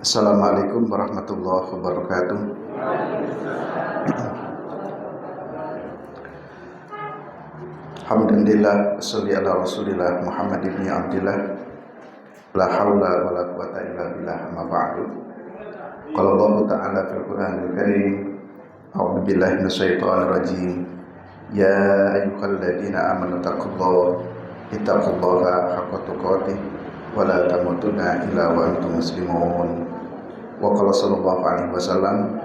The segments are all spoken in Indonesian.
Assalamualaikum warahmatullahi wabarakatuh. Alhamdulillah, wassalli ala rasulillah Muhammad ibn Abdillah. La hawla wa la quwata illa billah, amma ba'du. Qala Allah ta'ala fil Qur'anil Karim, a'udzu billahi minasyaitonir rajim. Ya ayyuhalladzina amanu taqullaha haqqa tuqatih wa la tamutunna illa wa antum muslimun. Wa qala sallallahu alaihi wasallam,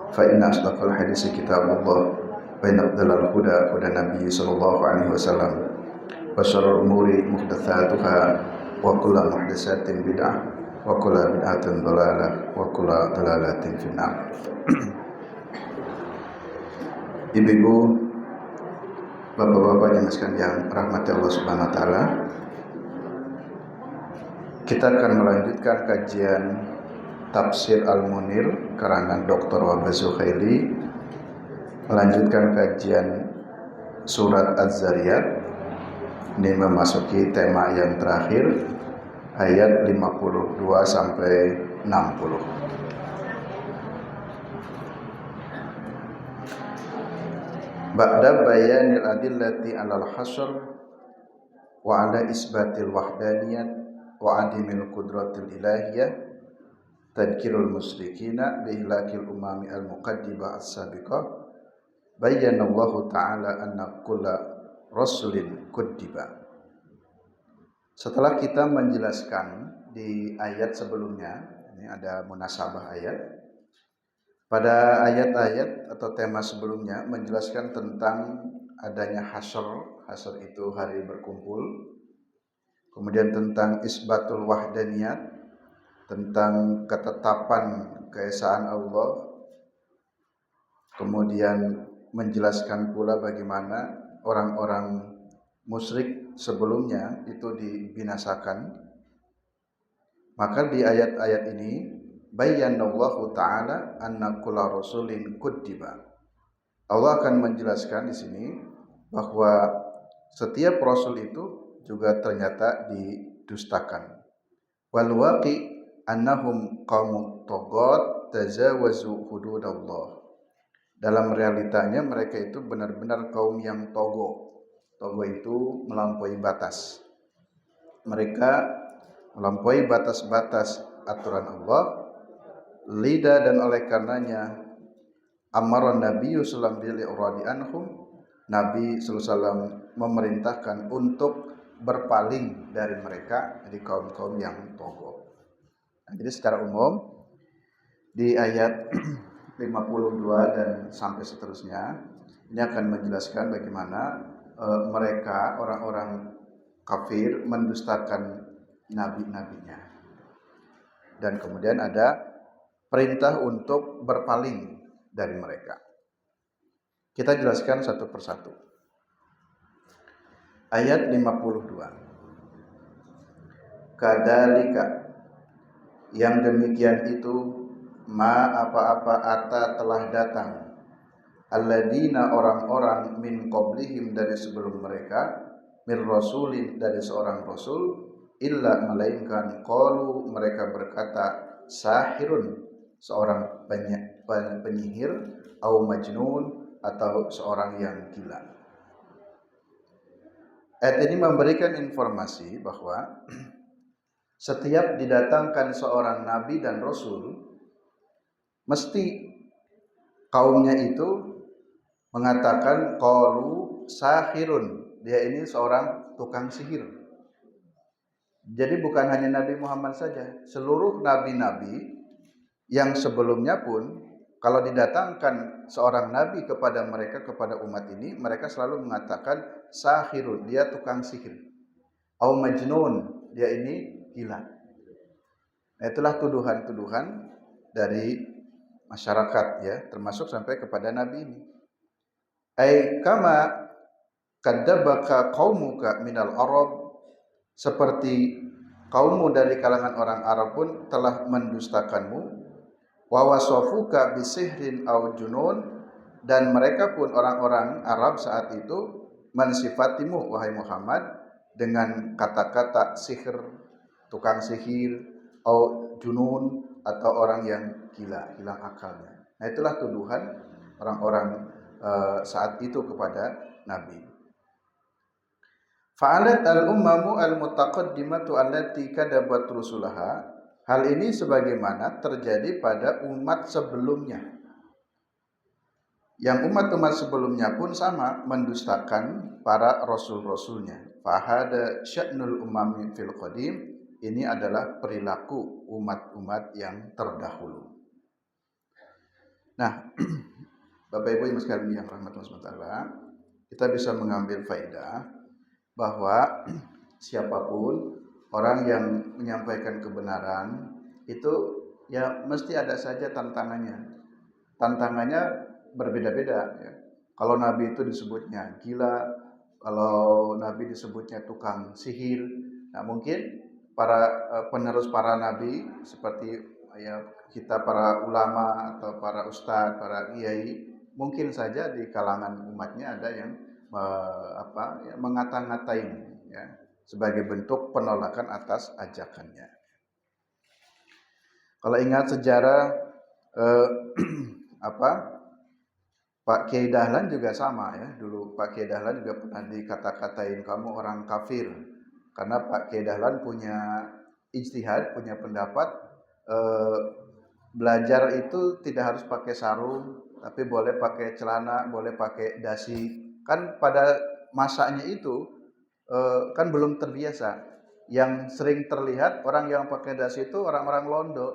fa inna asdaqal hadisi kitabullah wa inna afdalal huda huda nabiy sallallahu alaihi wasallam wa syarrul umuri muhdatsatuha wa kullu muhdatsatin bid'ah wa kullu bid'atin dhalalah wa kullu dhalalatin finnar. Ibu-ibu, bapak-bapak yang sekalian rahmati Allah Subhanahu wa taala, kita akan melanjutkan kajian Tafsir Al-Munir karangan Dr. Wahbah Zuhaili, melanjutkan kajian surat Az-Zariyat. Ini memasuki tema yang terakhir, ayat 52 sampai 60. Ba'da bayanil adillati 'alal hasr wa 'ala isbatil wahdaniyat wa 'adimil qudratil ilahiyah, tadkirul musyrikina bihlakil umami al-muqaddimah as-sabiqah, bayyana Allah ta'ala anna kulla rasulin kuddiba. Setelah kita menjelaskan di ayat sebelumnya, ini ada munasabah ayat. Pada ayat-ayat atau tema sebelumnya menjelaskan tentang adanya hasyr. Hasyr itu hari berkumpul. Kemudian tentang isbatul wahdaniyat, tentang ketetapan keesaan Allah. Kemudian menjelaskan pula bagaimana orang-orang musyrik sebelumnya itu dibinasakan. Maka di ayat-ayat ini bayyanallahu ta'ala anna kulla rasulin kuddiba. Allah akan menjelaskan di sini bahwa setiap rasul itu juga ternyata didustakan. Wal waqi annahum qaumut taghat tajawazu hududallah. Dalam realitanya mereka itu benar-benar kaum yang togo. Togo itu melampaui batas. Mereka melampaui batas-batas aturan Allah. Lida dan oleh karenanya amaran Nabi sallallahu alaihi wasallam, Nabi sallallahu alaihi wasallam memerintahkan untuk berpaling dari mereka, dari kaum-kaum yang togo. Nah, jadi secara umum di ayat 52 dan sampai seterusnya ini akan menjelaskan bagaimana mereka orang-orang kafir mendustakan nabi-nabinya, dan kemudian ada perintah untuk berpaling dari mereka. Kita jelaskan satu persatu. Ayat 52. Kadzalika, yang demikian itu, ma apa-apa ata telah datang, alladzina orang-orang min qablihim dari sebelum mereka, min rasulin dari seorang rasul, illa melainkan qalu mereka berkata, sahirun seorang penyihir, au majnun atau seorang yang gila. Ayat ini memberikan informasi bahwa setiap didatangkan seorang nabi dan rasul, mesti kaumnya itu mengatakan qalu sahirun, dia ini seorang tukang sihir. Jadi bukan hanya Nabi Muhammad saja, seluruh nabi-nabi yang sebelumnya pun kalau didatangkan seorang nabi kepada mereka, kepada umat ini, mereka selalu mengatakan sahirun, dia tukang sihir. Au majnun, dia ini gila. Nah, itulah tuduhan-tuduhan dari masyarakat, ya, termasuk sampai kepada nabi ini. Ai kama kadzabaka qaumuka minal arab, seperti kaummu dari kalangan orang Arab pun telah mendustakanmu. Wa wasafuka bisihrin aw junun, dan mereka pun orang-orang Arab saat itu mensifatimu wahai Muhammad dengan kata-kata sihir, tukang sihir, au junun atau orang yang gila, hilang akalnya. Nah, itulah tuduhan orang-orang saat itu kepada Nabi. Fa'alat al-ummamu al-mutaqaddimatu allati kadabat rusulaha. Hal ini sebagaimana terjadi pada umat sebelumnya. Yang umat-umat sebelumnya pun sama mendustakan para rasul-rasulnya. Fahada sya'nul umami fil qadim. Ini adalah perilaku umat-umat yang terdahulu. Nah, Bapak Ibu yang sekalian yang rahmatullah SWT, kita bisa mengambil faedah bahwa siapapun orang yang menyampaikan kebenaran itu ya mesti ada saja tantangannya. Tantangannya berbeda-beda ya. Kalau Nabi itu disebutnya gila, kalau Nabi disebutnya tukang sihir. Nah, mungkin para penerus para nabi seperti ya kita para ulama atau para ustadz, para kiai, mungkin saja di kalangan umatnya ada yang mengata-ngatain ya sebagai bentuk penolakan atas ajakannya. Kalau ingat sejarah Pak Kiai Dahlan juga sama ya. Dulu Pak Kiai Dahlan juga pernah dikata-katain kamu orang kafir. Karena Pak Kiai Dahlan punya ijtihad, punya pendapat belajar itu tidak harus pakai sarung, tapi boleh pakai celana, boleh pakai dasi. Kan pada masanya itu kan belum terbiasa. Yang sering terlihat orang yang pakai dasi itu orang-orang Londo,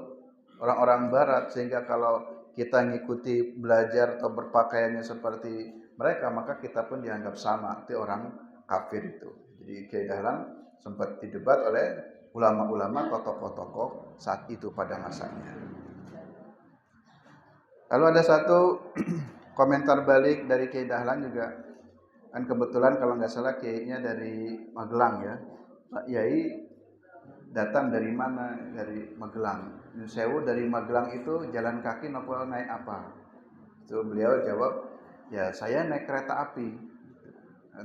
orang-orang Barat, sehingga kalau kita ngikuti belajar atau berpakaiannya seperti mereka, maka kita pun dianggap sama, itu orang kafir itu. Jadi Kiai Dahlan sempat didebat oleh ulama-ulama, tokoh-tokoh saat itu pada masanya. Lalu ada satu komentar balik dari Kiai Dahlan juga, kan kebetulan kalau nggak salah kiainya dari Magelang ya. Pak Yai datang dari mana? Dari Magelang. Sewu dari Magelang itu jalan kaki nopo naik apa? Itu beliau jawab, ya saya naik kereta api.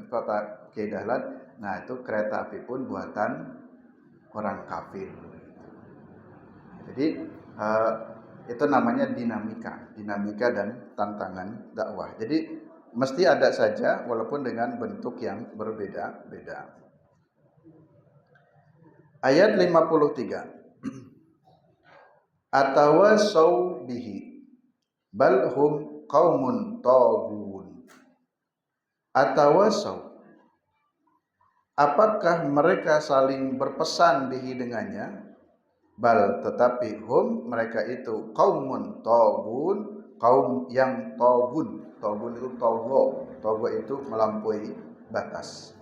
Kata Kiai Dahlan, nah itu kereta api pun buatan orang kafir. Jadi itu namanya dinamika dan tantangan dakwah. Jadi mesti ada saja walaupun dengan bentuk yang berbeda-beda. Ayat 53. Atawasaw bihi bal hum qaumun taghun. Atawasaw, apakah mereka saling berpesan bihi dengannya? Bal, tetapi hum, mereka itu qaumun taghun, kaum yang taghun. Taghun itu togo itu melampaui batas.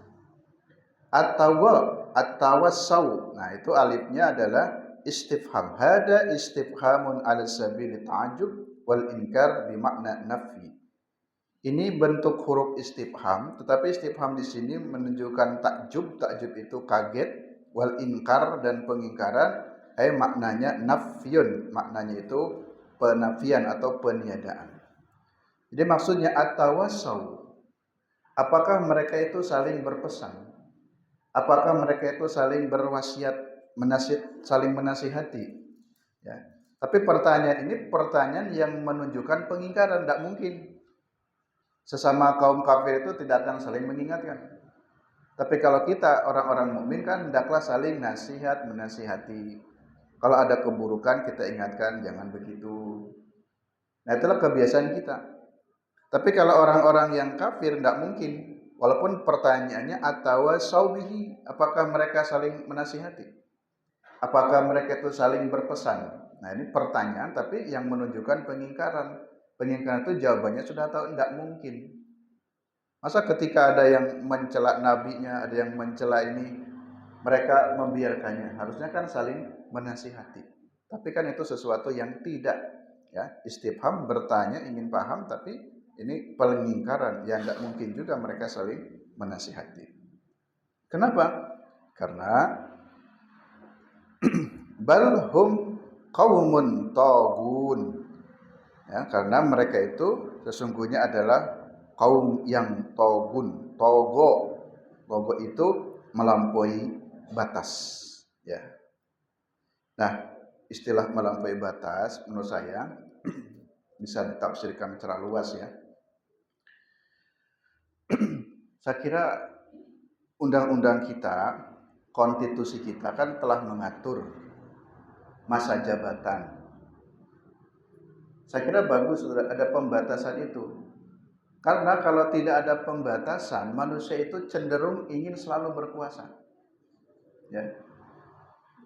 Atawasaw, nah itu alifnya adalah istifham. Hada istifhamun ala sabili ta'ajub wal inkar bimakna nafi. Ini bentuk huruf istifham, tetapi istifham di sini menunjukkan takjub. Takjub itu kaget, wal inkar dan pengingkaran, maknanya nafyun, maknanya itu penafian atau peniadaan. Jadi maksudnya atawasaw, apakah mereka itu saling berpesan? Apakah mereka itu saling berwasiat, saling menasihati? Ya. Tapi pertanyaan ini pertanyaan yang menunjukkan pengingkaran. Tidak mungkin sesama kaum kafir itu tidak akan saling mengingatkan. Tapi kalau kita orang-orang mukmin kan hendaklah saling nasihat, menasihati. Kalau ada keburukan kita ingatkan, jangan begitu. Nah itulah kebiasaan kita. Tapi kalau orang-orang yang kafir tidak mungkin. Walaupun pertanyaannya atawasaw bihi, apakah mereka saling menasihati? Apakah mereka itu saling berpesan? Nah ini pertanyaan tapi yang menunjukkan pengingkaran. Pengingkaran itu jawabannya sudah tahu tidak mungkin. Masa ketika ada yang mencela nabinya, ada yang mencela ini, mereka membiarkannya? Harusnya kan saling menasihati. Tapi kan itu sesuatu yang tidak. Ya, istifham, bertanya, ingin paham, tapi ini pengingkaran yang tidak mungkin juga mereka saling menasihati. Kenapa? Karena bal hum qaumun taghun. Ya, karena mereka itu sesungguhnya adalah kaum yang taghun. Togo itu melampaui batas. Ya. Nah, istilah melampaui batas menurut saya bisa ditafsirkan secara luas ya. Saya kira undang-undang kita, konstitusi kita kan telah mengatur masa jabatan. Saya kira bagus sudah ada pembatasan itu. Karena kalau tidak ada pembatasan, manusia itu cenderung ingin selalu berkuasa. Ya.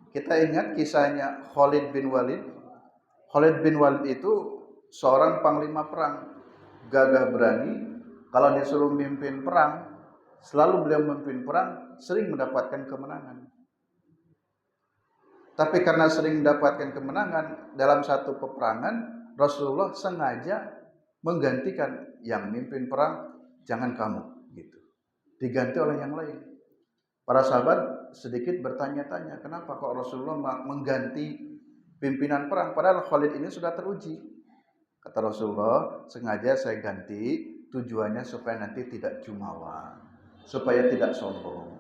Kita ingat kisahnya Khalid bin Walid. Khalid bin Walid itu seorang panglima perang, gagah berani. Kalau disuruh memimpin perang, selalu beliau memimpin perang, sering mendapatkan kemenangan. Tapi karena sering mendapatkan kemenangan dalam satu peperangan, Rasulullah sengaja menggantikan yang memimpin perang, jangan kamu gitu. Diganti oleh yang lain. Para sahabat sedikit bertanya-tanya, kenapa kok Rasulullah mengganti pimpinan perang padahal Khalid ini sudah teruji. Kata Rasulullah, sengaja saya ganti tujuannya supaya nanti tidak jumawa, supaya tidak sombong.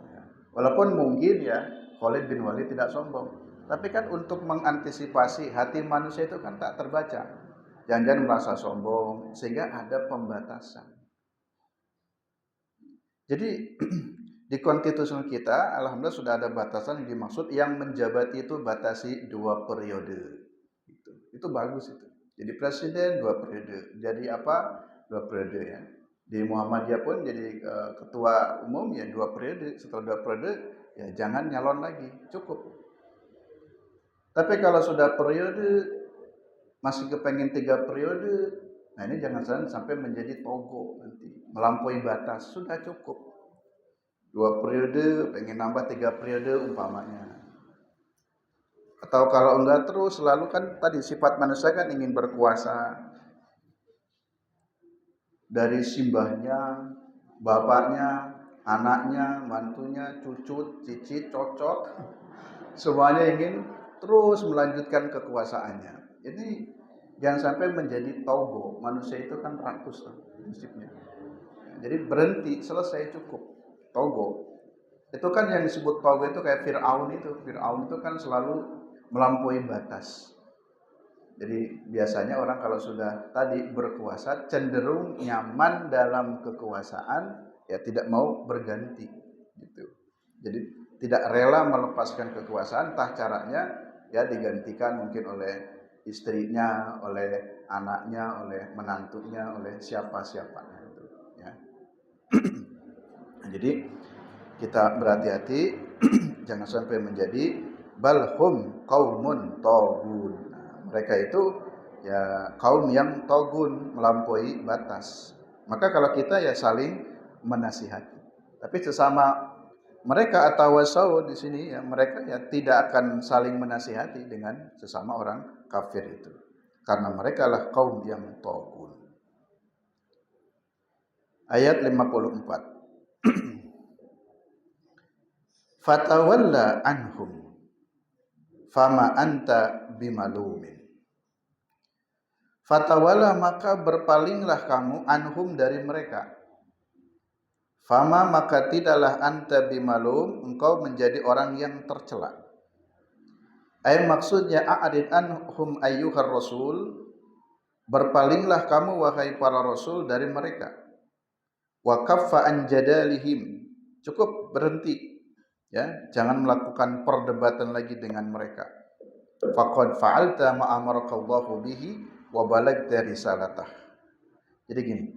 Walaupun mungkin ya Khalid bin Walid tidak sombong, tapi kan untuk mengantisipasi hati manusia itu kan tak terbaca. Jangan-jangan merasa sombong sehingga ada pembatasan. Jadi di konstitusi kita, alhamdulillah sudah ada batasan yang dimaksud yang menjabat itu batasi 2 periode. Itu bagus itu. Jadi presiden 2 periode. Jadi apa? 2 periode ya. Di Muhammadiyah pun jadi ketua umum ya 2 periode. Setelah 2 periode ya jangan nyalon lagi, cukup. Tapi kalau sudah periode masih kepengen 3 periode, nah ini jangan sampai menjadi togo nanti, melampaui batas, sudah cukup. 2 periode, pengen nambah 3 periode umpamanya. Atau kalau enggak terus selalu kan tadi sifat manusia kan ingin berkuasa. Dari simbahnya, bapaknya, anaknya, mantunya, cucu, cicit, cocok, semuanya ingin terus melanjutkan kekuasaannya. Jadi jangan sampai menjadi togo. Manusia itu kan rakus prinsipnya. Jadi berhenti, selesai, cukup. Togo. Itu kan yang disebut togo itu kayak Fir'aun itu. Fir'aun itu kan selalu melampaui batas. Jadi biasanya orang kalau sudah tadi berkuasa cenderung nyaman dalam kekuasaan, ya tidak mau berganti gitu. Jadi tidak rela melepaskan kekuasaan, entah caranya ya digantikan mungkin oleh istrinya, oleh anaknya, oleh menantunya, oleh siapa-siapanya itu ya. Jadi kita berhati-hati jangan sampai menjadi balhum qaumun taghun. Mereka itu ya kaum yang togun, melampaui batas. Maka kalau kita ya saling menasihati. Tapi sesama mereka atau wasau di sini ya mereka ya tidak akan saling menasihati dengan sesama orang kafir itu. Karena mereka lah kaum yang togun. Ayat 54. Fatawalla anhum fama anta bimalumin. Fatawala maka berpalinglah kamu anhum dari mereka. Fama maka tidaklah anta bimalum engkau menjadi orang yang tercela. Maksudnya a'rid anhum ayyuhar rasul, berpalinglah kamu wahai para rasul dari mereka. Wa kaffa an jadalihim, cukup berhenti ya, jangan melakukan perdebatan lagi dengan mereka. Faqad fa'alta ma amaraka Allahu bihi wa balagta risalatah. Jadi gini,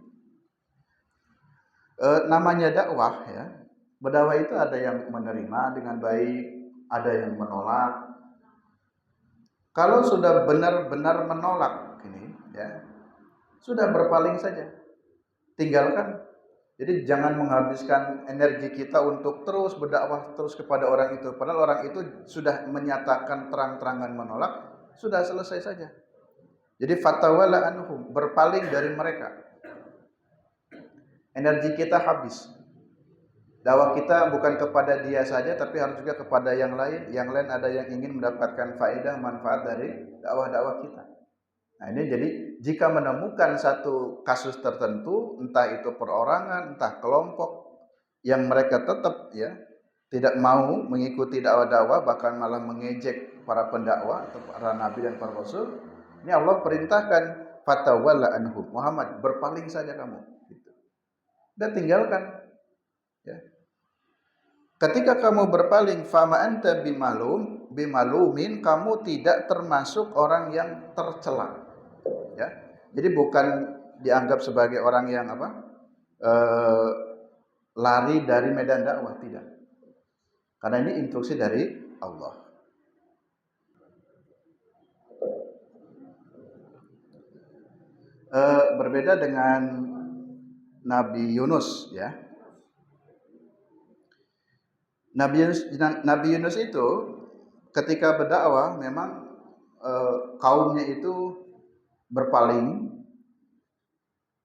namanya dakwah ya, berdakwah itu ada yang menerima dengan baik, ada yang menolak. Kalau sudah benar-benar menolak ini ya, sudah berpaling saja, tinggalkan. Jadi jangan menghabiskan energi kita untuk terus berdakwah terus kepada orang itu, padahal orang itu sudah menyatakan terang-terangan menolak, sudah selesai saja. Jadi fatawala anhum, berpaling dari mereka. Energi kita habis. Dakwah kita bukan kepada dia saja, tapi harus juga kepada yang lain. Yang lain ada yang ingin mendapatkan faedah, manfaat dari dakwah-dakwah kita. Nah ini jadi jika menemukan satu kasus tertentu, entah itu perorangan, entah kelompok, yang mereka tetap ya tidak mau mengikuti dakwah-dakwah, bahkan malah mengejek para pendakwah atau para nabi dan para rasul, ini Allah perintahkan fatawalla anhum, Muhammad berpaling saja kamu gitu. Dan tinggalkan ya. Ketika kamu berpaling, fama anta bimalumin, kamu tidak termasuk orang yang tercela ya. Jadi bukan dianggap sebagai orang yang lari dari medan dakwah, tidak. Karena ini instruksi dari Allah. Berbeda dengan Nabi Yunus ya. Nabi Yunus itu ketika berdakwah memang kaumnya itu berpaling,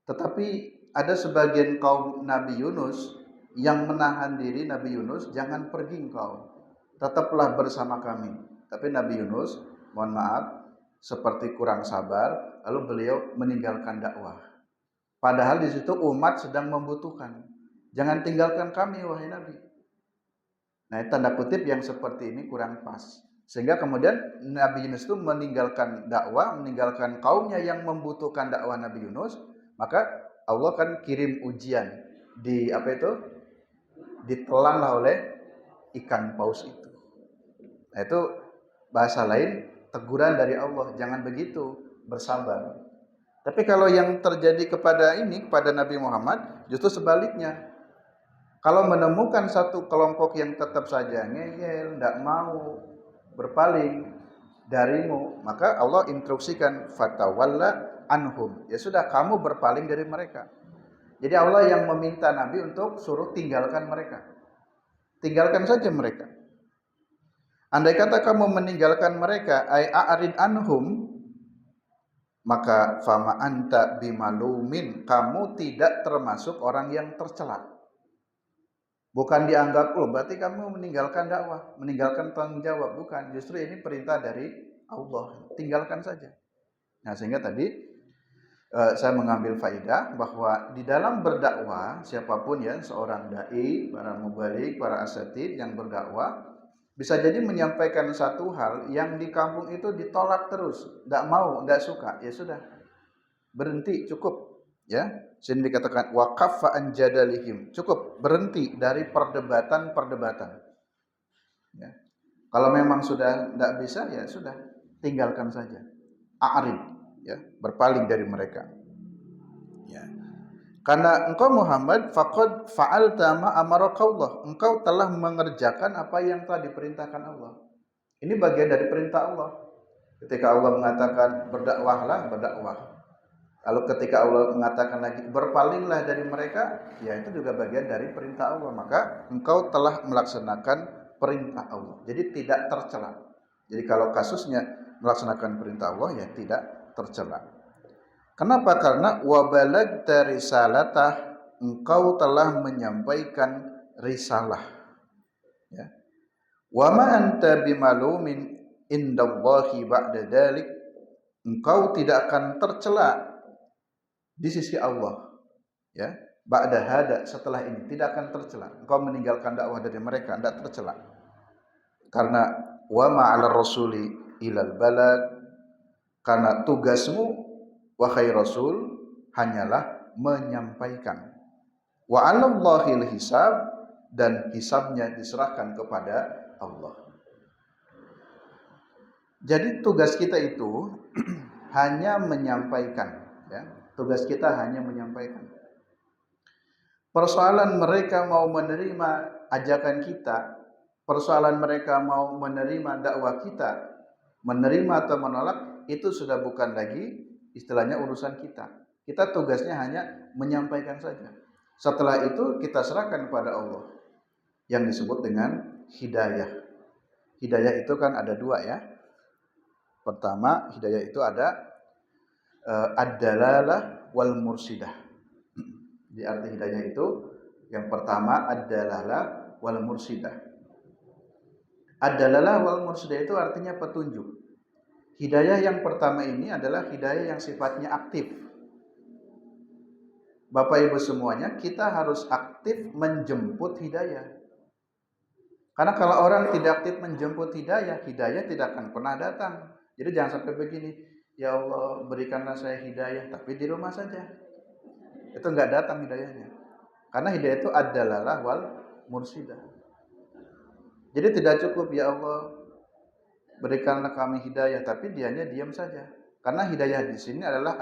tetapi ada sebagian kaum Nabi Yunus yang menahan diri. Nabi Yunus, jangan pergi engkau, tetaplah bersama kami. Tapi Nabi Yunus, mohon maaf, seperti kurang sabar, lalu beliau meninggalkan dakwah. Padahal di situ umat sedang membutuhkan. Jangan tinggalkan kami wahai Nabi. Nah, tanda kutip yang seperti ini kurang pas. Sehingga kemudian Nabi Yunus itu meninggalkan dakwah, meninggalkan kaumnya yang membutuhkan dakwah Nabi Yunus, maka Allah kan kirim ujian ditelanlah oleh ikan paus itu. Nah, itu bahasa lain teguran dari Allah, jangan begitu, bersabar. Tapi kalau yang terjadi kepada Nabi Muhammad justru sebaliknya. Kalau menemukan satu kelompok yang tetap saja ngeyel, tidak mau berpaling darimu, maka Allah instruksikan fatawalla anhum. Ya sudah, kamu berpaling dari mereka. Jadi Allah yang meminta Nabi untuk suruh tinggalkan mereka. Tinggalkan saja mereka. Andai kata kamu meninggalkan mereka, ay a'rid anhum, maka fama anta bimalumin, kamu tidak termasuk orang yang tercela. Bukan dianggap, berarti kamu meninggalkan dakwah, meninggalkan tanggung jawab. Bukan, justru ini perintah dari Allah, tinggalkan saja. Nah, sehingga tadi saya mengambil faidah bahwa di dalam berdakwah, siapapun ya, seorang dai, para mubalik, para asatid yang berdakwah, bisa jadi menyampaikan satu hal yang di kampung itu ditolak terus, tidak mau, tidak suka, ya sudah, berhenti, cukup ya. Sini dikatakan wa kaffa an jadalihim, cukup, berhenti dari perdebatan ya. Kalau memang sudah tidak bisa, ya sudah, tinggalkan saja, a'rid ya, berpaling dari mereka ya. Karena engkau Muhammad faqad fa'alta ma amarakallah, engkau telah mengerjakan apa yang telah diperintahkan Allah. Ini bagian dari perintah Allah. Ketika Allah mengatakan berdakwahlah, berdakwah. Lalu ketika Allah mengatakan lagi berpalinglah dari mereka, ya itu juga bagian dari perintah Allah. Maka engkau telah melaksanakan perintah Allah. Jadi tidak tercela. Jadi kalau kasusnya melaksanakan perintah Allah, ya tidak tercela. Kenapa? Karena wabalagta risalatah, engkau telah menyampaikan risalah. Ya. Wa ma anta bimalumin indallahi ba'da dzalik, engkau tidak akan tercela di sisi Allah ya, ba'da hada, setelah ini tidak akan tercela. Engkau meninggalkan dakwah dari mereka, tidak tercela. Karena wa ma'al rasuli ilal balad, karena tugasmu wahai rasul hanyalah menyampaikan. Wa 'alallahil hisab, dan hisabnya diserahkan kepada Allah. Jadi tugas kita itu hanya menyampaikan ya. Tugas kita hanya menyampaikan. Persoalan mereka mau menerima ajakan kita, persoalan mereka mau menerima dakwah kita, menerima atau menolak, itu sudah bukan lagi istilahnya urusan kita. Kita tugasnya hanya menyampaikan saja. Setelah itu kita serahkan kepada Allah, yang disebut dengan hidayah. Hidayah itu kan ada dua ya. Pertama, hidayah itu ada ad-dalalah wal mursidah. Di arti hidayah itu yang pertama ad-dalalah wal mursidah. Ad-dalalah wal mursidah itu artinya petunjuk. Hidayah yang pertama ini adalah hidayah yang sifatnya aktif. Bapak Ibu semuanya, kita harus aktif menjemput hidayah. Karena kalau orang tidak aktif menjemput hidayah, hidayah tidak akan pernah datang. Jadi jangan sampai begini, ya Allah berikanlah saya hidayah, tapi di rumah saja. Itu enggak datang hidayahnya. Karena hidayah itu adalah wal mursidah. Jadi tidak cukup ya Allah berikanlah kami hidayah, tapi dianya diam saja. Karena hidayah di sini adalah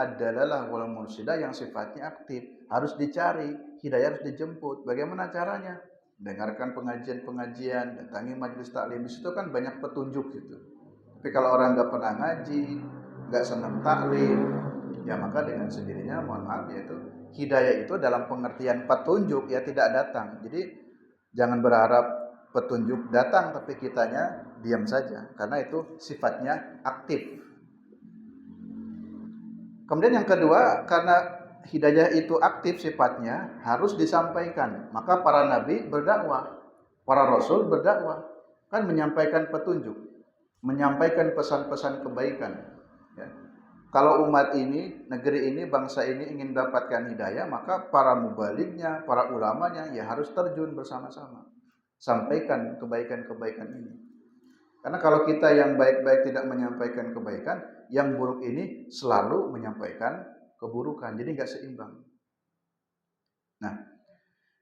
wal mursidah yang sifatnya aktif, harus dicari, hidayah harus dijemput. Bagaimana caranya? Dengarkan pengajian-pengajian, datangi majelis taklim, di situ kan banyak petunjuk gitu. Tapi kalau orang nggak pernah ngaji, nggak senang taklim, ya maka dengan sendirinya, mohon maaf, yaitu hidayah itu dalam pengertian petunjuk ya tidak datang. Jadi jangan berharap petunjuk datang, tapi kitanya diam saja, karena itu sifatnya aktif. Kemudian yang kedua, karena hidayah itu aktif sifatnya, harus disampaikan. Maka para nabi berdakwah, para rasul berdakwah, kan menyampaikan petunjuk, menyampaikan pesan-pesan kebaikan. Ya. Kalau umat ini, negeri ini, bangsa ini ingin mendapatkan hidayah, maka para mubalignya, para ulamanya ya harus terjun bersama-sama. Sampaikan kebaikan-kebaikan ini. Karena kalau kita yang baik-baik tidak menyampaikan kebaikan, yang buruk ini selalu menyampaikan keburukan. Jadi nggak seimbang. Nah,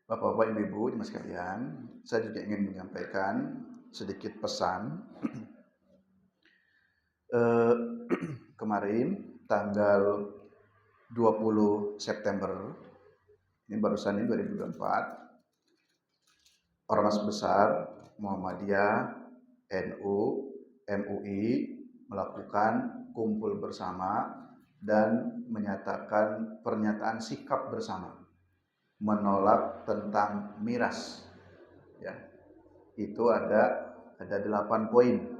Bapak-bapak, Ibu-ibu, jemaah sekalian, saya juga ingin menyampaikan sedikit pesan. Kemarin tanggal 20 September, ini barusan ini 2024, Ormas Besar Muhammadiyah, NU, MUI melakukan kumpul bersama dan menyatakan pernyataan sikap bersama menolak tentang miras. Ya, itu ada 8 poin.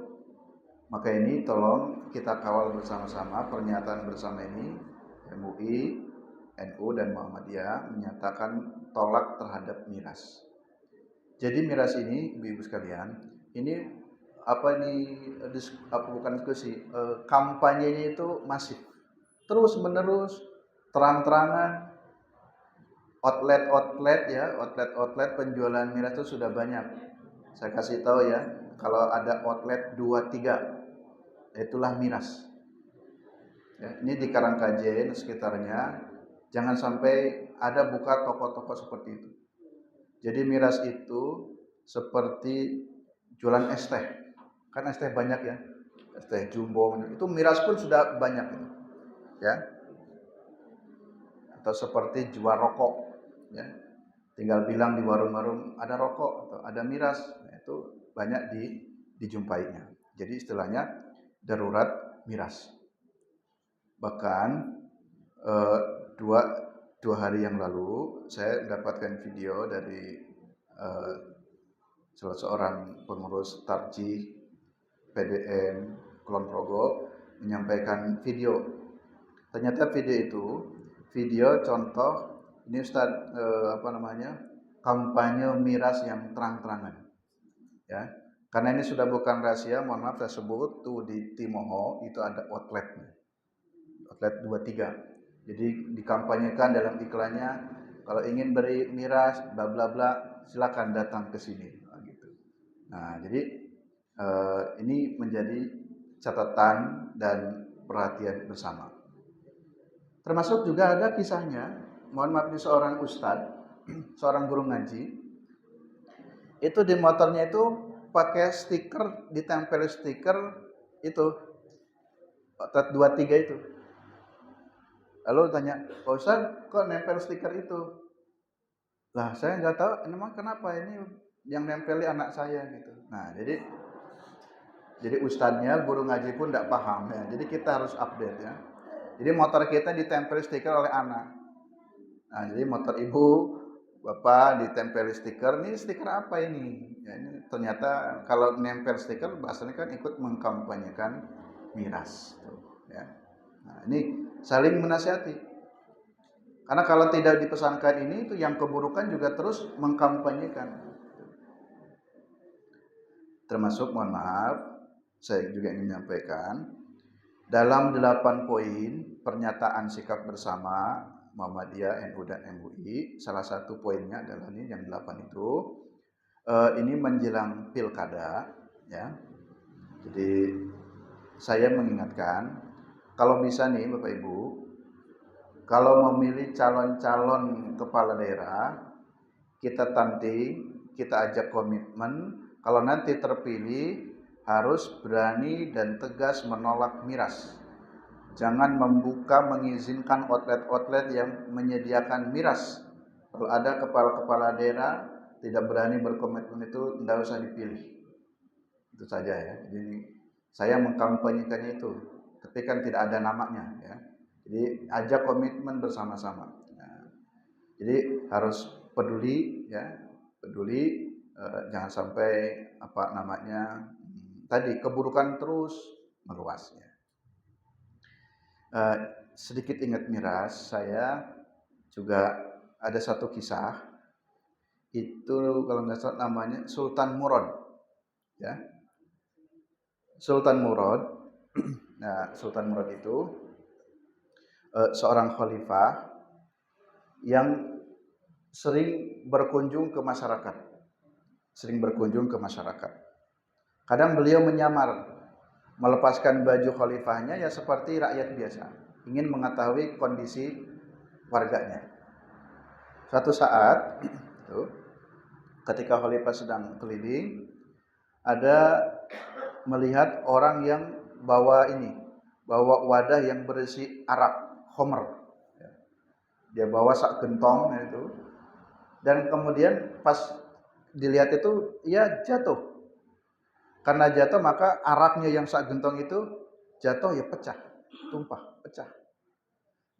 Maka ini tolong kita kawal bersama-sama pernyataan bersama ini. MUI, NU dan Muhammadiyah menyatakan tolak terhadap miras. Jadi miras ini, ibu-ibu sekalian, ini bukan diskusi, kampanyenya itu masif, terus menerus, terang-terangan, outlet penjualan miras itu sudah banyak. Saya kasih tahu ya, kalau ada outlet 2-3, itulah miras. Ya, ini di Karangkajen sekitarnya, jangan sampai ada buka toko-toko seperti itu. Jadi miras itu seperti jualan es teh. Kan es teh banyak ya, es teh jumbo, itu miras pun sudah banyak ya. Atau seperti jual rokok ya, tinggal bilang di warung-warung ada rokok atau ada miras, nah, itu banyak dijumpainya. Jadi istilahnya darurat miras. Bahkan dua hari yang lalu saya mendapatkan video dari salah seorang pengurus Tarjih PDM Kulon Progo menyampaikan video. Ternyata video contoh ini Ustaz kampanye miras yang terang-terangan. Ya. Karena ini sudah bukan rahasia, mohon maaf saya sebut tuh di Timoho itu ada outletnya. Outlet 23. Jadi dikampanyekan dalam iklannya, kalau ingin beri miras bla bla bla silakan datang ke sini gitu. Nah, jadi ini menjadi catatan dan perhatian bersama. Termasuk juga ada kisahnya, mohon maaf, di seorang ustadz, seorang guru ngaji, itu di motornya itu pakai stiker, ditempel stiker itu outlet 23 itu. Lalu tanya, Pak Ustadz kok nempel stiker itu? Lah saya nggak tahu, memang kenapa ini yang nempeli anak saya gitu. Nah jadi ustadznya, guru ngaji pun tidak paham ya. Jadi kita harus update ya. Jadi motor kita ditempel stiker oleh anak. Nah jadi motor ibu, bapak ditempel stiker. Ini stiker apa ini? Ya, ini ternyata kalau nempel stiker bahasanya kan ikut mengkampanyekan miras. Ya. Nah ini saling menasihati. Karena kalau tidak dipesankan ini, itu yang keburukan juga terus mengkampanyekan. Termasuk, mohon maaf, saya juga ingin menyampaikan, dalam 8 poin pernyataan sikap bersama Muhammadiyah, NU dan MUI, salah satu poinnya adalah ini yang 8 itu, Ini menjelang pilkada, ya. Jadi saya mengingatkan, kalau bisa nih Bapak Ibu, kalau memilih calon-calon kepala daerah, kita tanding, kita ajak komitmen, kalau nanti terpilih harus berani dan tegas menolak miras. Jangan membuka, mengizinkan outlet-outlet yang menyediakan miras. Kalau ada kepala-kepala daerah tidak berani berkomitmen itu, tidak usah dipilih. Itu saja ya. Jadi saya mengkampanyekannya itu, ketika tidak ada namanya ya. Jadi ajak komitmen bersama-sama. Nah, jadi harus peduli ya, peduli, jangan sampai apa namanya tadi keburukan terus meluas ya. Sedikit ingat miras, saya juga ada satu kisah, itu kalau nggak salah namanya Sultan Murad, ya. Sultan Murad. Nah, Sultan Murad itu seorang khalifah yang sering berkunjung ke masyarakat, Kadang beliau menyamar, melepaskan baju khalifahnya ya seperti rakyat biasa, ingin mengetahui kondisi warganya. Suatu saat, ketika khalifah sedang keliling, ada melihat orang yang bawa wadah yang berisi arak, khamr. Dia bawa sak gentong itu, dan kemudian pas dilihat itu ia jatuh. Karena jatuh maka araknya yang sak gentong itu jatuh ya pecah, tumpah, pecah.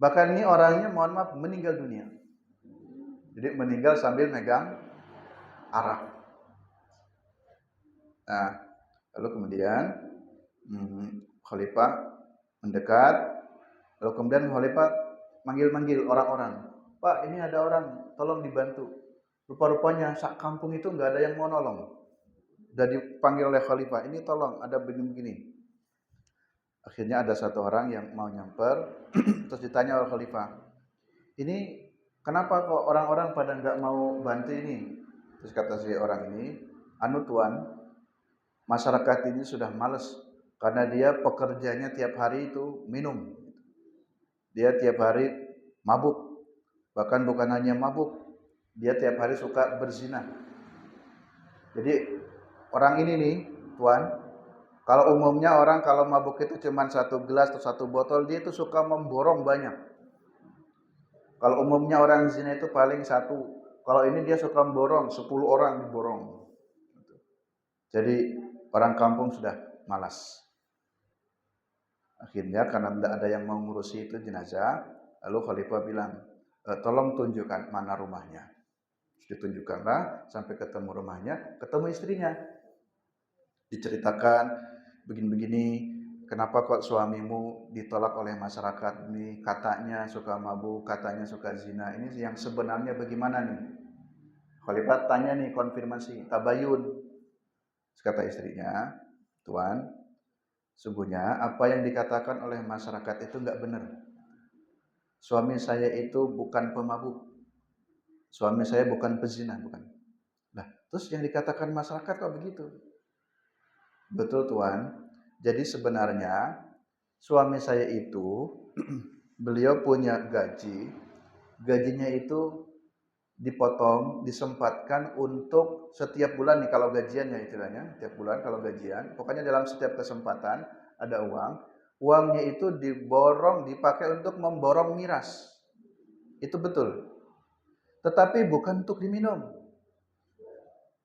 Bahkan ini orangnya mohon maaf meninggal dunia. Jadi meninggal sambil megang arak. Nah, lalu kemudian khalifah mendekat, lalu kemudian khalifah manggil-manggil orang-orang. Pak, ini ada orang, tolong dibantu. Rupa-rupanya sak kampung itu nggak ada yang mau nolong. Udah dipanggil oleh khalifah, ini tolong ada begini-begini. Akhirnya ada satu orang yang mau nyamper, terus ditanya oleh khalifah, ini kenapa kok orang-orang pada nggak mau bantu ini? Terus kata si orang ini, anu tuan, masyarakat ini sudah males karena dia pekerjanya tiap hari itu minum. Dia tiap hari mabuk, bahkan bukan hanya mabuk, dia tiap hari suka berzina. Jadi orang ini nih, tuan, kalau umumnya orang kalau mabuk itu cuma satu gelas atau satu botol, dia itu suka memborong banyak. Kalau umumnya orang zina itu paling satu, kalau ini dia suka memborong, 10 orang diborong. Jadi orang kampung sudah malas. Akhirnya karena tidak ada yang mau ngurusi itu jenazah, lalu khalifah bilang, tolong tunjukkan mana rumahnya. Ditunjukkanlah sampai ketemu rumahnya, ketemu istrinya. Diceritakan begini-begini, kenapa kok suamimu ditolak oleh masyarakat ini, katanya suka mabuk, katanya suka zina. Ini yang sebenarnya bagaimana nih? Khalifah tanya nih, konfirmasi, tabayun. Kata istrinya, tuan, sungguhnya apa yang dikatakan oleh masyarakat itu enggak benar. Suami saya itu bukan pemabuk. Suami saya bukan pezina, bukan. Nah, terus yang dikatakan masyarakat kok begitu? Betul tuan. Jadi sebenarnya suami saya itu beliau punya gajinya itu dipotong, disempatkan untuk setiap bulan nih kalau gajiannya istilahnya, setiap bulan kalau gajian, pokoknya dalam setiap kesempatan ada uangnya itu diborong, dipakai untuk memborong miras. Itu betul. Tetapi bukan untuk diminum.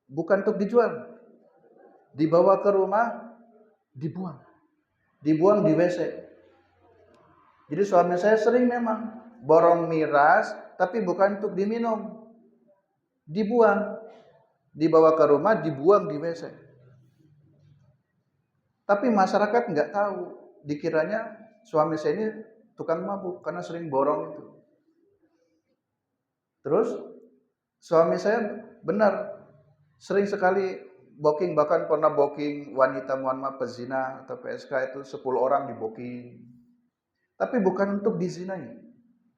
Bukan untuk dijual. Dibawa ke rumah, dibuang. Dibuang di WC. Jadi suami saya sering memang borong miras, tapi bukan untuk diminum. Dibuang. Dibawa ke rumah, dibuang di WC. Tapi masyarakat nggak tahu. Dikiranya suami saya ini tukang mabuk karena sering borong itu. Terus suami saya benar sering sekali booking, bahkan pernah booking wanita mohon maaf pezina atau PSK itu 10 orang di booking. Tapi bukan untuk dizinai.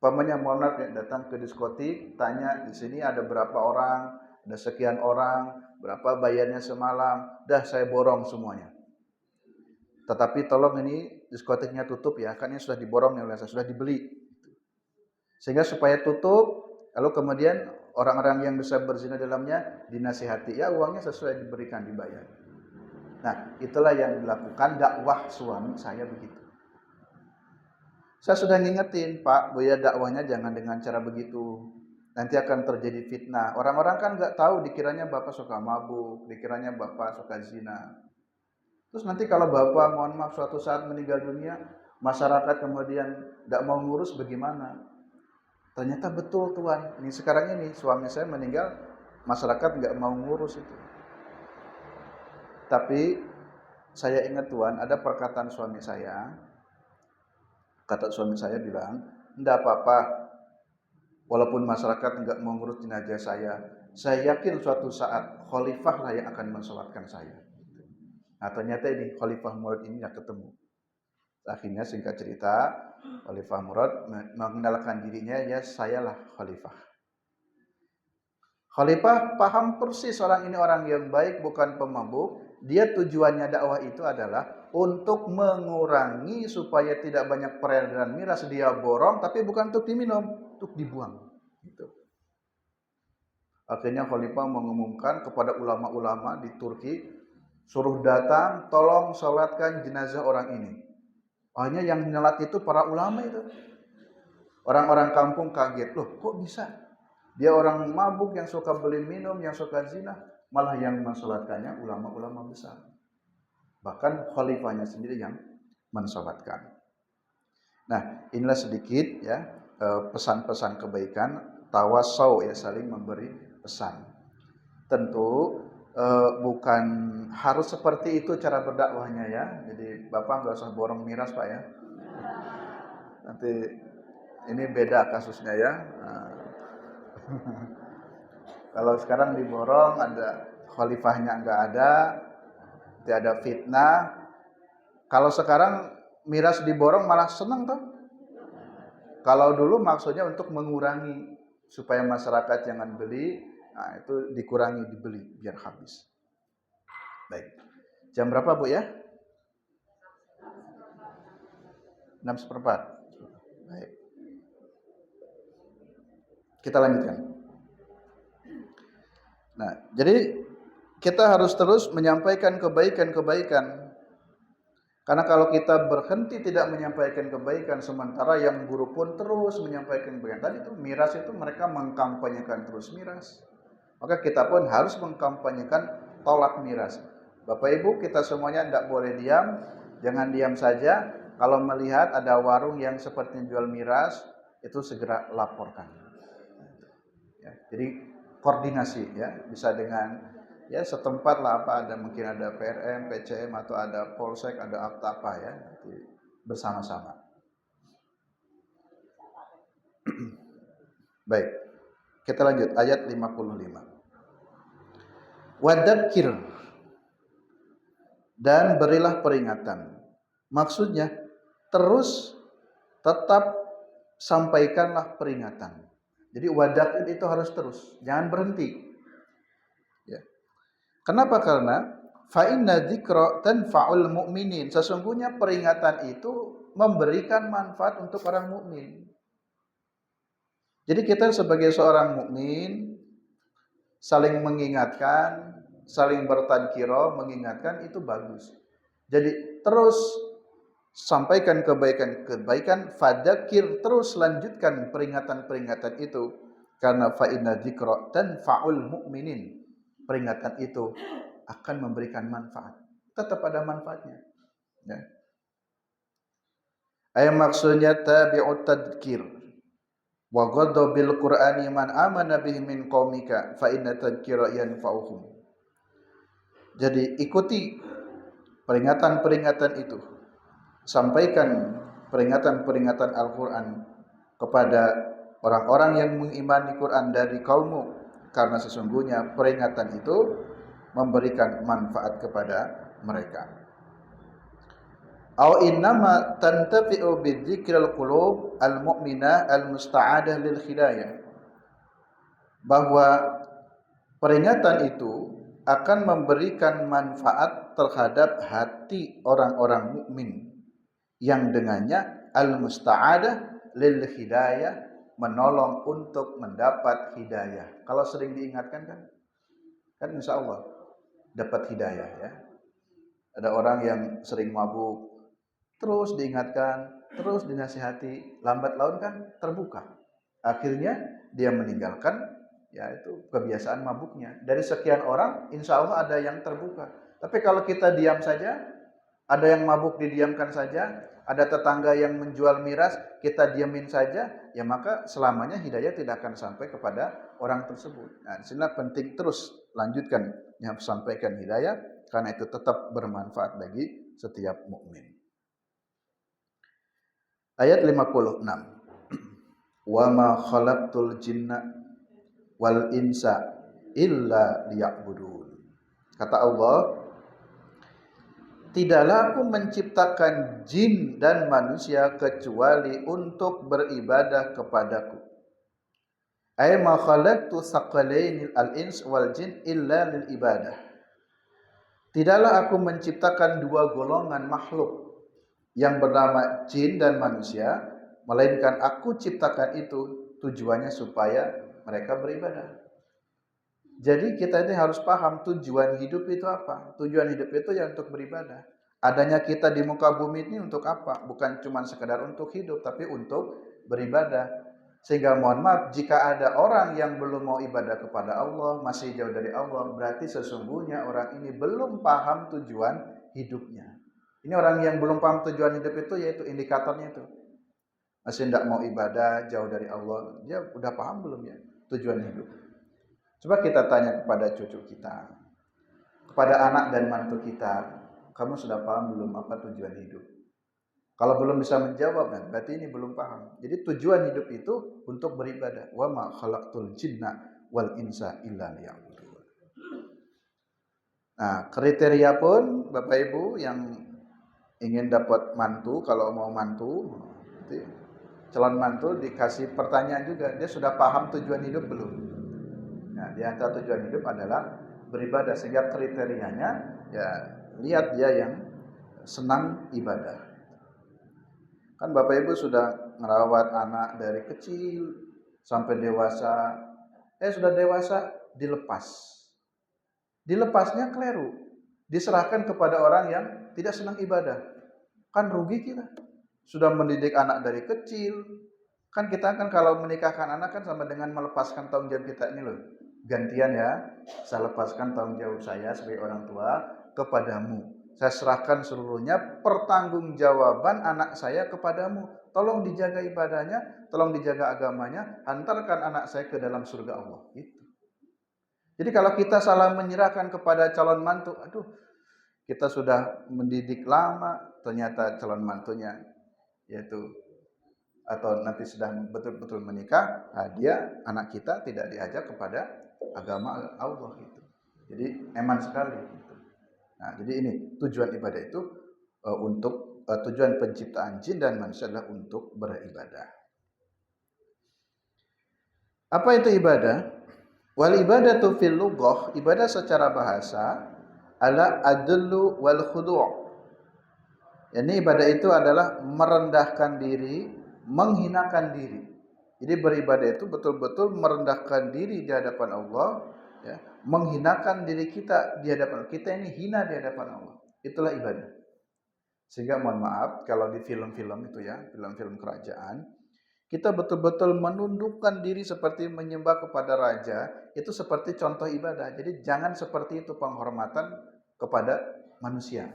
Pamannya mohon maaf ya, datang ke diskotik, tanya di sini ada berapa orang, ada sekian orang, berapa bayarnya semalam, dah saya borong semuanya. Tetapi tolong ini diskotiknya tutup ya, kan ini sudah diborong oleh saya, sudah dibeli. Sehingga supaya tutup, lalu kemudian orang-orang yang bisa berzina dalamnya dinasihati, ya uangnya sesuai diberikan, dibayar. Nah, itulah yang dilakukan dakwah suami saya begitu. Saya sudah ngingetin, Pak, Bu ya, dakwahnya jangan dengan cara begitu. Nanti akan terjadi fitnah. Orang-orang kan nggak tahu, dikiranya Bapak suka mabuk, dikiranya Bapak suka zina. Terus nanti kalau Bapak, mohon maaf, suatu saat meninggal dunia, masyarakat kemudian tidak mau ngurus bagaimana? Ternyata betul Tuhan. Ini sekarang ini suami saya meninggal, masyarakat nggak mau ngurus itu. Tapi saya ingat Tuhan, ada perkataan suami saya. Kata suami saya bilang, enggak apa-apa, walaupun masyarakat enggak mau ngurus jenazah saya yakin suatu saat khalifah lah yang akan mensolatkan saya. Nah ternyata ini khalifah Murad ini yang ketemu. Akhirnya singkat cerita, khalifah Murad mengenalkan dirinya, ya sayalah khalifah. Khalifah paham persis orang ini orang yang baik, bukan pemabuk. Dia tujuannya dakwah itu adalah untuk mengurangi supaya tidak banyak peredaran miras, dia borong, tapi bukan untuk diminum, untuk dibuang. Gitu. Akhirnya Khalifah mengumumkan kepada ulama-ulama di Turki, suruh datang, tolong sholatkan jenazah orang ini. Hanya yang nyelat itu para ulama itu. Orang-orang kampung kaget, loh kok bisa? Dia orang mabuk yang suka beli minum, yang suka zina, malah yang mensolatkannya ulama-ulama besar. Bahkan khalifahnya sendiri yang mensolatkan. Nah, inilah sedikit ya pesan-pesan kebaikan, tawasau ya, saling memberi pesan. Tentu bukan harus seperti itu cara berdakwahnya ya. Jadi Bapak nggak usah borong miras Pak ya. Nanti ini beda kasusnya ya. Kalau sekarang diborong, ada khalifahnya nggak ada, tidak ada fitnah. Kalau sekarang miras diborong malah senang tuh. Kalau dulu maksudnya untuk mengurangi supaya masyarakat jangan beli, nah itu dikurangi dibeli biar habis. Baik, jam berapa Bu ya? 6:15. Baik. Kita lanjutkan. Nah, jadi kita harus terus menyampaikan kebaikan-kebaikan. Karena kalau kita berhenti tidak menyampaikan kebaikan, sementara yang buruk pun terus menyampaikan kebaikan. Tadi itu miras itu mereka mengkampanyekan terus miras. Maka kita pun harus mengkampanyekan tolak miras. Bapak Ibu, kita semuanya tidak boleh diam. Jangan diam saja. Kalau melihat ada warung yang seperti jual miras, itu segera laporkan. Ya, jadi koordinasi ya, bisa dengan ya setempat lah, apa ada mungkin ada PRM, PCM atau ada Polsek, ada apa ya, bersama-sama. Baik, kita lanjut ayat 55. Wadzakir, dan berilah peringatan. Maksudnya terus tetap sampaikanlah peringatan. Jadi wadzakir itu harus terus, jangan berhenti. Ya. Kenapa? Karena fa inna dzikra tanfa'ul mu'minin. Sesungguhnya peringatan itu memberikan manfaat untuk orang mukmin. Jadi kita sebagai seorang mukmin saling mengingatkan, saling bertadkiro, mengingatkan itu bagus. Jadi terus sampaikan kebaikan-kebaikan, fadzakir, terus lanjutkan peringatan-peringatan itu, karena fa inna dzikra tanfa'ul mu'minin. Peringatan itu akan memberikan manfaat. Tetap ada manfaatnya. Ya. Ayat maksudnya tabi'ut tadkir. Wa ghadda bil Qur'ani man amana bihi min qaumika fa inna tadkira yanfa'uhum. Jadi ikuti peringatan-peringatan itu. Sampaikan peringatan-peringatan Al-Qur'an kepada orang-orang yang mengimani Quran dari kaummu, karena sesungguhnya peringatan itu memberikan manfaat kepada mereka. Au innama tantafi'u bidzikril qulub al-mu'minah al-musta'adah lil hidayah. Bahwa peringatan itu akan memberikan manfaat terhadap hati orang-orang mukmin yang dengannya al-musta'adah lil hidayah, menolong untuk mendapat hidayah. Kalau sering diingatkan kan insya Allah dapat hidayah ya. Ada orang yang sering mabuk, terus diingatkan, terus dinasihati, lambat laun kan terbuka. Akhirnya dia meninggalkan yaitu kebiasaan mabuknya. Dari sekian orang, insya Allah ada yang terbuka. Tapi kalau kita diam saja, ada yang mabuk didiamkan saja, ada tetangga yang menjual miras, kita diamin saja, ya maka selamanya hidayah tidak akan sampai kepada orang tersebut. Nah, disinilah penting terus lanjutkan yang sampaikan hidayah, karena itu tetap bermanfaat bagi setiap mukmin. Ayat 56. Wa ma khalaqtul jinna wal insa illa liya'budun. Kata Allah, tidaklah aku menciptakan jin dan manusia kecuali untuk beribadah kepadaku. Ay ma khalaqtu tsaqalainil al-ins wal jin illa lil ibadah. Tidaklah aku menciptakan dua golongan makhluk yang bernama jin dan manusia, melainkan aku ciptakan itu tujuannya supaya mereka beribadah. Jadi kita ini harus paham tujuan hidup itu apa. Tujuan hidup itu ya untuk beribadah. Adanya kita di muka bumi ini untuk apa? Bukan cuma sekedar untuk hidup, tapi untuk beribadah. Sehingga mohon maaf, jika ada orang yang belum mau ibadah kepada Allah, masih jauh dari Allah, berarti sesungguhnya orang ini belum paham tujuan hidupnya. Ini orang yang belum paham tujuan hidup itu, yaitu indikatornya itu. Masih tidak mau ibadah, jauh dari Allah. Dia udah paham belum ya tujuan hidup? Coba kita tanya kepada cucu kita, kepada anak dan mantu kita, kamu sudah paham belum apa tujuan hidup? Kalau belum bisa menjawab, berarti ini belum paham. Jadi tujuan hidup itu untuk beribadah. Wa ma khalaqtul jinna wal insa illa liya'budun. Nah, kriteria pun Bapak Ibu yang ingin dapat mantu, kalau mau mantu, calon mantu dikasih pertanyaan juga, dia sudah paham tujuan hidup belum? Nah, di antara tujuan hidup adalah beribadah, sehingga kriterianya ya lihat dia yang senang ibadah. Kan Bapak Ibu sudah merawat anak dari kecil sampai dewasa. Sudah dewasa dilepas. Dilepasnya keliru. Diserahkan kepada orang yang tidak senang ibadah. Kan rugi kita. Sudah mendidik anak dari kecil. Kan kita kan kalau menikahkan anak kan sama dengan melepaskan tanggung jawab kita ini loh. Gantian ya, saya lepaskan tanggung jawab saya sebagai orang tua kepadamu. Saya serahkan seluruhnya pertanggungjawaban anak saya kepadamu. Tolong dijaga ibadahnya, tolong dijaga agamanya, hantarkan anak saya ke dalam surga Allah. Gitu. Jadi kalau kita salah menyerahkan kepada calon mantu, kita sudah mendidik lama, ternyata calon mantunya yaitu atau nanti sudah betul-betul menikah, dia anak kita tidak diajak kepada agama Allah gitu. Jadi eman sekali gitu. Nah, jadi ini tujuan ibadah itu untuk tujuan penciptaan jin dan manusia adalah untuk beribadah. Apa itu ibadah? Wal ibadatu fil lughah, ibadah secara bahasa ala adlu wal khudu'. Ini ibadah itu adalah merendahkan diri, menghinakan diri. Jadi beribadah itu betul-betul merendahkan diri di hadapan Allah, ya, menghinakan diri kita di hadapan Allah. Kita ini hina di hadapan Allah. Itulah ibadah. Sehingga mohon maaf kalau di film-film itu ya, film-film kerajaan, kita betul-betul menundukkan diri seperti menyembah kepada raja, itu seperti contoh ibadah. Jadi jangan seperti itu penghormatan kepada manusia.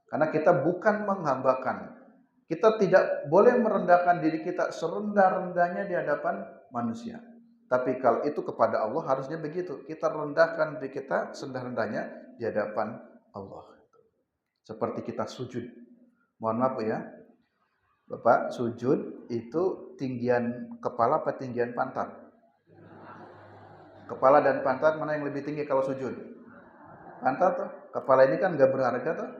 Karena kita bukan menghambakan. Kita tidak boleh merendahkan diri kita serendah-rendahnya di hadapan manusia. Tapi kalau itu kepada Allah harusnya begitu. Kita rendahkan diri kita serendah-rendahnya di hadapan Allah. Seperti kita sujud. Mohon maaf ya. Bapak, sujud itu tinggian kepala apa tinggian pantat? Kepala dan pantat mana yang lebih tinggi kalau sujud? Pantat tuh. Kepala ini kan gak berharga tuh.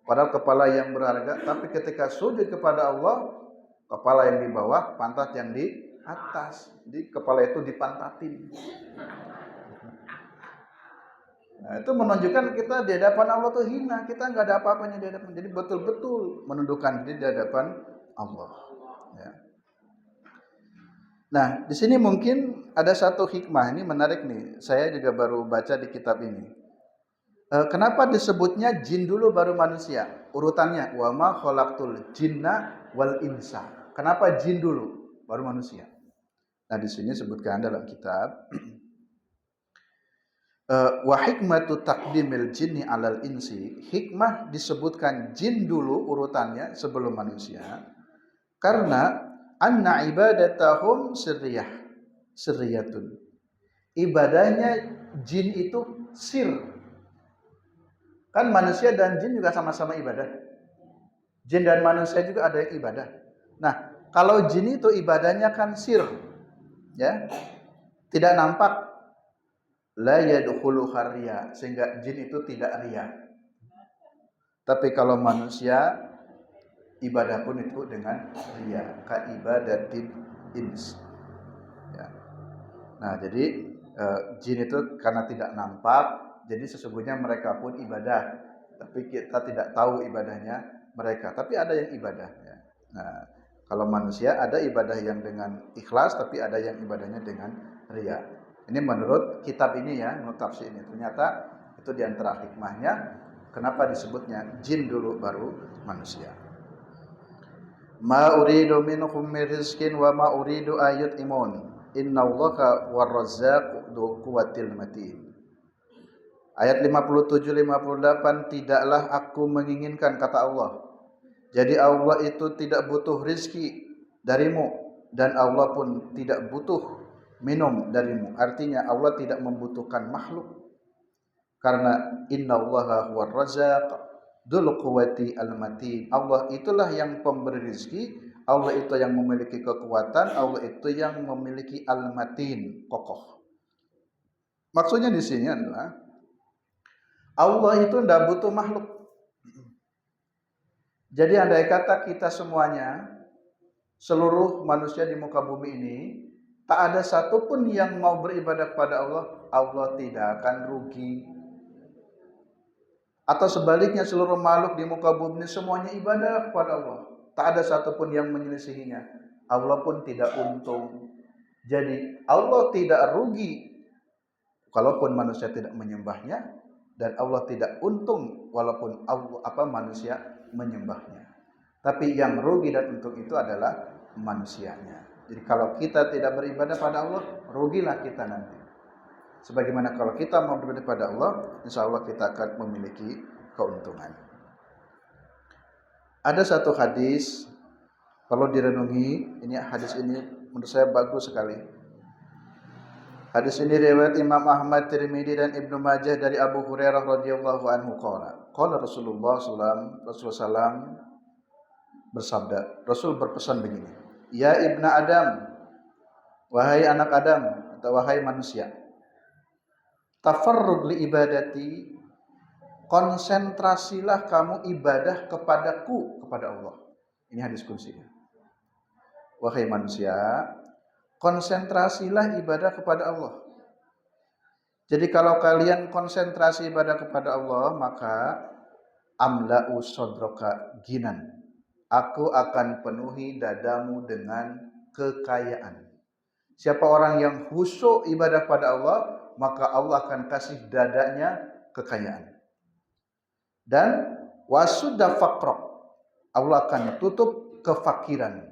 Padahal kepala yang berharga, tapi ketika sujud kepada Allah, kepala yang di bawah, pantat yang di atas. Jadi kepala itu dipantatin. Nah, itu menunjukkan kita di hadapan Allah tuh hina, kita nggak ada apa-apanya di hadapan. Jadi betul-betul menundukkan diri di hadapan Allah. Ya. Nah, di sini mungkin ada satu hikmah, ini menarik nih. Saya juga baru baca di kitab ini. Kenapa disebutnya jin dulu baru manusia? Urutannya wa ma khalaqtul jinna wal insa. Kenapa jin dulu baru manusia? Nah, di sini sebutkan dalam kitab wa hikmatu taqdimil jinni alal insi. Hikmah disebutkan jin dulu urutannya sebelum manusia karena anna ibadatahum sirriyatun. Ibadahnya jin itu sir. Kan manusia dan jin juga sama-sama ibadah. Jin dan manusia juga ada yang ibadah. Nah, kalau jin itu ibadahnya kan sir, ya, tidak nampak, la yadkhulu harriya, sehingga jin itu tidak riya. Tapi kalau manusia ibadah pun itu dengan riya, ka ibadatin ins. Ya. Nah, jadi jin itu karena tidak nampak, jadi sesungguhnya mereka pun ibadah, tapi kita tidak tahu ibadahnya mereka. Tapi ada yang ibadah. Ya. Nah, kalau manusia ada ibadah yang dengan ikhlas, tapi ada yang ibadahnya dengan riya. Ini menurut kitab ini ya, menurut tafsir ini. Ternyata itu diantara hikmahnya, kenapa disebutnya jin dulu baru manusia. Ma uridu minhum min rizqin wa ma uridu ayut imun. Innallaha war-razzaqu dzul quwwatil matin. Ayat 57-58, tidaklah aku menginginkan, kata Allah. Jadi Allah itu tidak butuh rizki darimu dan Allah pun tidak butuh minum darimu. Artinya Allah tidak membutuhkan makhluk. Karena innallaha war-razzaq dzul quwwati al-matin. Allah itulah yang pemberi rizki, Allah itu yang memiliki kekuatan, Allah itu yang memiliki al-matin, kokoh. Maksudnya di sini adalah Allah itu tidak butuh makhluk. Jadi andai kata kita semuanya, seluruh manusia di muka bumi ini, tak ada satupun yang mau beribadah kepada Allah, Allah tidak akan rugi. Atau sebaliknya seluruh makhluk di muka bumi ini semuanya ibadah kepada Allah, tak ada satupun yang menyelisihinya, Allah pun tidak untung. Jadi Allah tidak rugi kalaupun manusia tidak menyembahnya, dan Allah tidak untung walaupun manusia menyembahnya. Tapi yang rugi dan untung itu adalah manusianya. Jadi kalau kita tidak beribadah pada Allah, rugilah kita nanti. Sebagaimana kalau kita mau beribadah pada Allah, insya Allah kita akan memiliki keuntungan. Ada satu hadis perlu direnungi. Ini hadis ini menurut saya bagus sekali. Hadis ini riwayat Imam Ahmad, Tirmidzi dan Ibnu Majah dari Abu Hurairah radhiyallahu anhu qala Rasulullah SAW bersabda, Rasul berpesan begini, ya ibna Adam, wahai anak Adam atau wahai manusia, tafarrug li ibadati, konsentrasilah kamu ibadah kepadaku, kepada Allah. Ini hadis qudsinya. Wahai manusia, konsentrasilah ibadah kepada Allah. Jadi kalau kalian konsentrasi ibadah kepada Allah, maka amla'u sodroka ginan. Aku akan penuhi dadamu dengan kekayaan. Siapa orang yang khusyuk ibadah pada Allah, maka Allah akan kasih dadanya kekayaan. Dan wasudda faqra, Allah akan tutup kefakiran.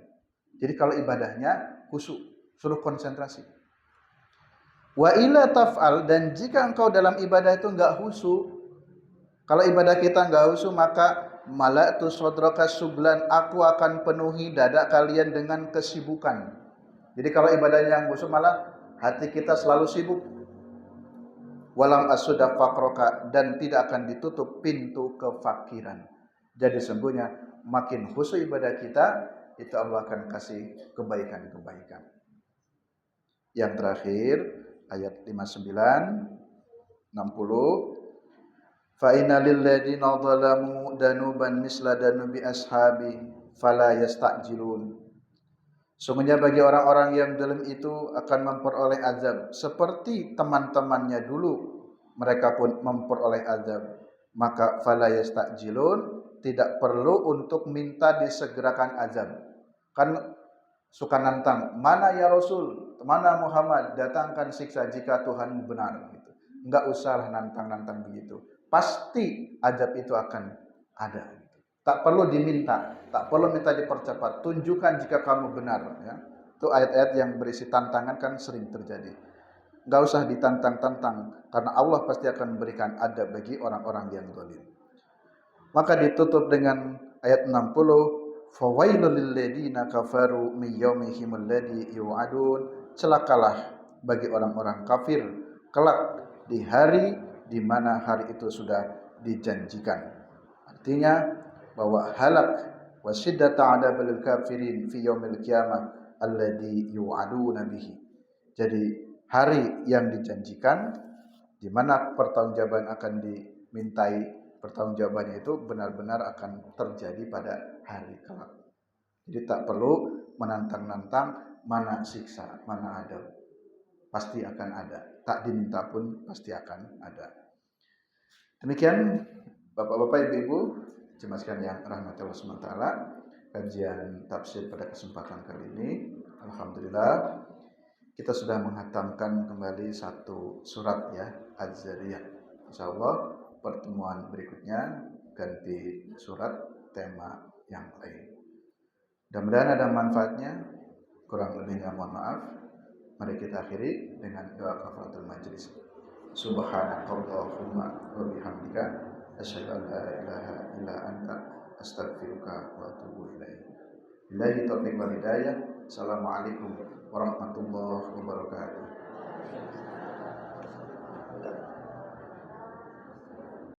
Jadi kalau ibadahnya khusyuk, suruh konsentrasi. Wa ila taf'al, dan jika engkau dalam ibadah itu enggak khusyuk, kalau ibadah kita enggak khusyuk, maka mala'tu sadraka sublan, aku akan penuhi dada kalian dengan kesibukan. Jadi kalau ibadahnya yang khusyuk, malah hati kita selalu sibuk. Walam asudda faqraka, dan tidak akan ditutup pintu kefakiran. Jadi sesungguhnya makin khusyuk ibadah kita, itu Allah akan kasih kebaikan-kebaikan. Yang terakhir ayat 59 60, fa innal ladzina zalamu danuban misla danubi ashabi fala yasta'jilun. Sungguhnya bagi orang-orang yang zalim itu akan memperoleh azab seperti teman-temannya dulu, mereka pun memperoleh azab, maka fala yastajilun, tidak perlu untuk minta disegerakan azab. Kan suka nantang, mana ya Rasul, mana Muhammad, datangkan siksa jika Tuhan benar gitu. Enggak usahlah nantang-nantang begitu. Pasti azab itu akan ada gitu. Tak perlu diminta, tak perlu minta dipercepat. Tunjukkan jika kamu benar ya. Itu ayat-ayat yang berisi tantangan kan sering terjadi. Enggak usah ditantang-tantang karena Allah pasti akan memberikan adab bagi orang-orang yang zalim. Maka ditutup dengan ayat 60, fawailul lil ladina kafaru min yaumihim alladzi yu'adun. Celakalah bagi orang-orang kafir kelak di hari di mana hari itu sudah dijanjikan. Artinya bahwa halak wa syiddata 'adabil kafirin fi yaumil qiyamah alladzi yu'aduna bihi. Jadi hari yang dijanjikan di mana pertanggungjawaban akan dimintai, pertanggungjawabannya itu benar-benar akan terjadi pada hari kelak. Jadi tak perlu menantang-nantang mana siksa, mana adab. Pasti akan ada. Tak diminta pun pasti akan ada. Demikian Bapak-bapak, Ibu-ibu, jemaah sekalian yang rahmati Allah SWT, kajian tafsir pada kesempatan kali ini. Alhamdulillah kita sudah menghatamkan kembali satu surat ya, Az-Zariyat. Insyaallah pertemuan berikutnya ganti surat, tema yang lain. Mudah-mudahan ada manfaatnya. Kurang lebihnya mohon maaf. Mari kita akhiri dengan doa kafaratul majlis. Subhanakallahumma wa bihamdika asyhadu an la ilaha illa anta astaghfiruka wa atubu ilaik. Billahi taufiq wal hidayah. Assalamualaikum warahmatullahi wabarakatuh.